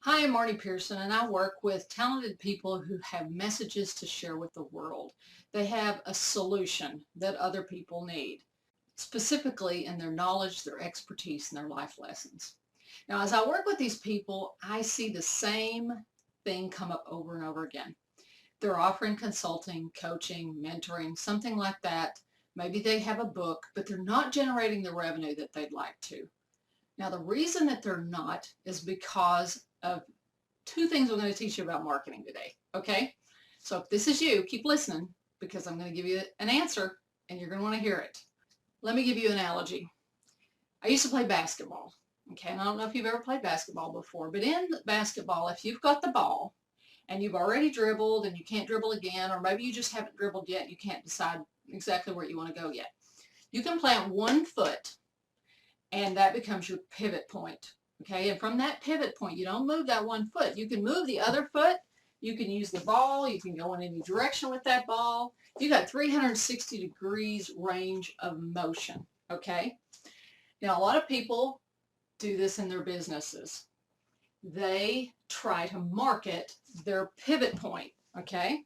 Hi, I'm Marty Pearson, and I work with talented people who have messages to share with the world. They have a solution that other people need, specifically in their knowledge, their expertise, and their life lessons. Now, as I work with these people, I see the same thing come up over and over again. They're offering consulting, coaching, mentoring, something like that. Maybe they have a book, but they're not generating the revenue that they'd like to. Now, the reason that they're not is because of two things we're going to teach you about marketing today. Okay? So if this is you, keep listening because I'm going to give you an answer and you're going to want to hear it. Let me give you an analogy. I used to play basketball. Okay, and I don't know if you've ever played basketball before, but in basketball, if you've got the ball and you've already dribbled and you can't dribble again, or maybe you just haven't dribbled yet, you can't decide exactly where you want to go yet, you can plant one foot and that becomes your pivot point. Okay, and from that pivot point, you don't move that one foot. You can move the other foot. You can use the ball. You can go in any direction with that ball. You got 360 degrees range of motion. Okay, now a lot of people do this in their businesses. They try to market their pivot point. Okay,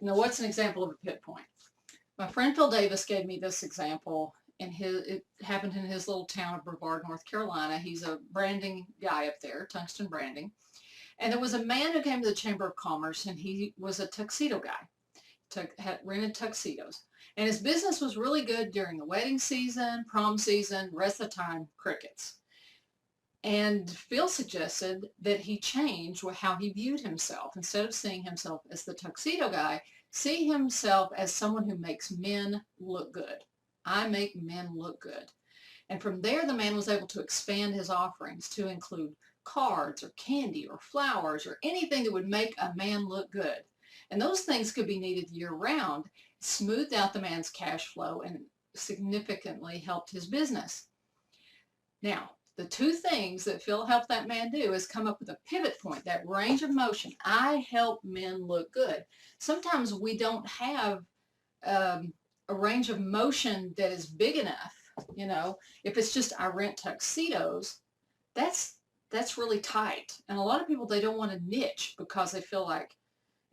now what's an example of a pivot point? My friend Phil Davis gave me this example it happened in his little town of Brevard, North Carolina. He's a branding guy up there, tungsten branding. And there was a man who came to the Chamber of Commerce, and he was a tuxedo guy, had rented tuxedos. And his business was really good during the wedding season, prom season, rest of the time, crickets. And Phil suggested that he change how he viewed himself. Instead of seeing himself as the tuxedo guy, see himself as someone who makes men look good. I make men look good. And from there, the man was able to expand his offerings to include cards or candy or flowers or anything that would make a man look good. And those things could be needed year round, smoothed out the man's cash flow and significantly helped his business. Now, the two things that Phil helped that man do is come up with a pivot point, that range of motion. I help men look good. Sometimes we don't have a range of motion that is big enough. If it's just I rent tuxedos, that's really tight. And a lot of people, they don't want to niche because they feel like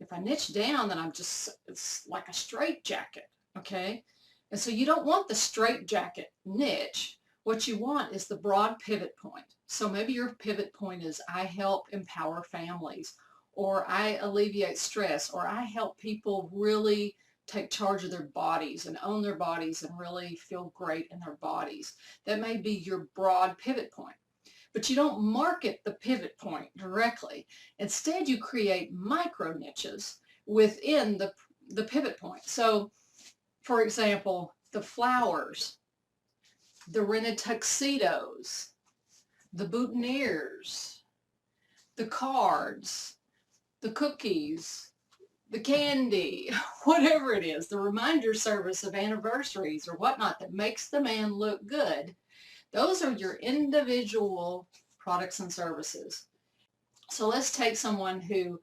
if I niche down, then it's like a straight jacket. Okay. And so you don't want the straight jacket niche. What you want is the broad pivot point. So maybe your pivot point is I help empower families, or I alleviate stress, or I help people really take charge of their bodies and own their bodies and really feel great in their bodies. That may be your broad pivot point. But you don't market the pivot point directly. Instead, you create micro niches within the pivot point. So, for example, the flowers, the rented tuxedos, the boutonnieres, the cards, the cookies, the candy, whatever it is, the reminder service of anniversaries or whatnot that makes the man look good. Those are your individual products and services. So let's take someone who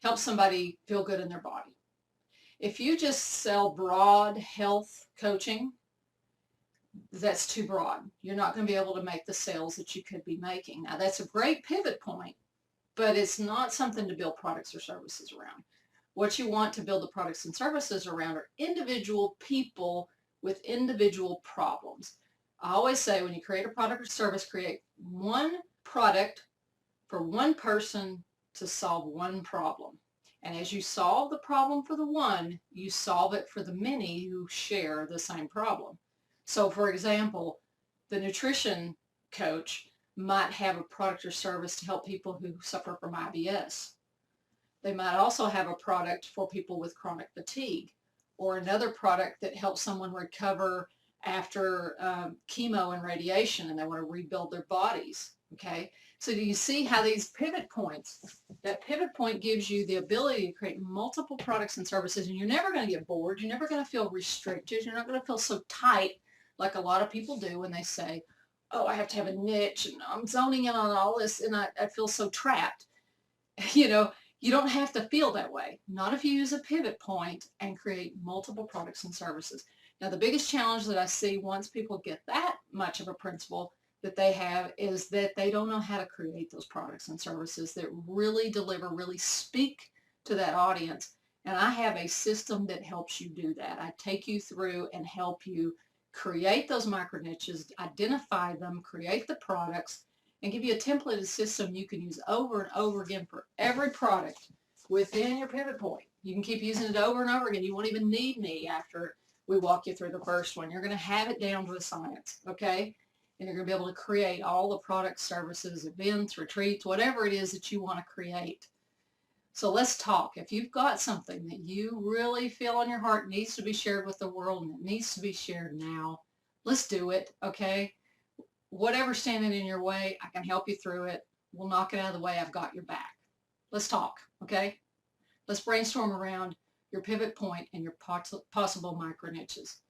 helps somebody feel good in their body. If you just sell broad health coaching, that's too broad. You're not going to be able to make the sales that you could be making. Now, that's a great pivot point, but it's not something to build products or services around. What you want to build the products and services around are individual people with individual problems. I always say when you create a product or service, create one product for one person to solve one problem. And as you solve the problem for the one, you solve it for the many who share the same problem. So for example, the nutrition coach might have a product or service to help people who suffer from IBS. They might also have a product for people with chronic fatigue, or another product that helps someone recover after chemo and radiation and they want to rebuild their bodies. Okay, so do you see how these pivot points, that pivot point gives you the ability to create multiple products and services, and you're never going to get bored. You're never going to feel restricted. You're not going to feel so tight like a lot of people do when they say, oh, I have to have a niche and I'm zoning in on all this and I feel so trapped. You don't have to feel that way. Not if you use a pivot point and create multiple products and services. Now, the biggest challenge that I see once people get that much of a principle that they have is that they don't know how to create those products and services that really deliver, really speak to that audience. And I have a system that helps you do that. I take you through and help you create those micro niches, identify them, create the products, and give you a templated system you can use over and over again for every product within your pivot point. You can keep using it over and over again. You won't even need me after we walk you through the first one. You're going to have it down to a science, okay? And you're going to be able to create all the products, services, events, retreats, whatever it is that you want to create. So let's talk. If you've got something that you really feel on your heart needs to be shared with the world and it needs to be shared now, let's do it, okay? Whatever's standing in your way, I can help you through it. We'll knock it out of the way. I've got your back. Let's talk, okay? Let's brainstorm around your pivot point and your possible micro niches.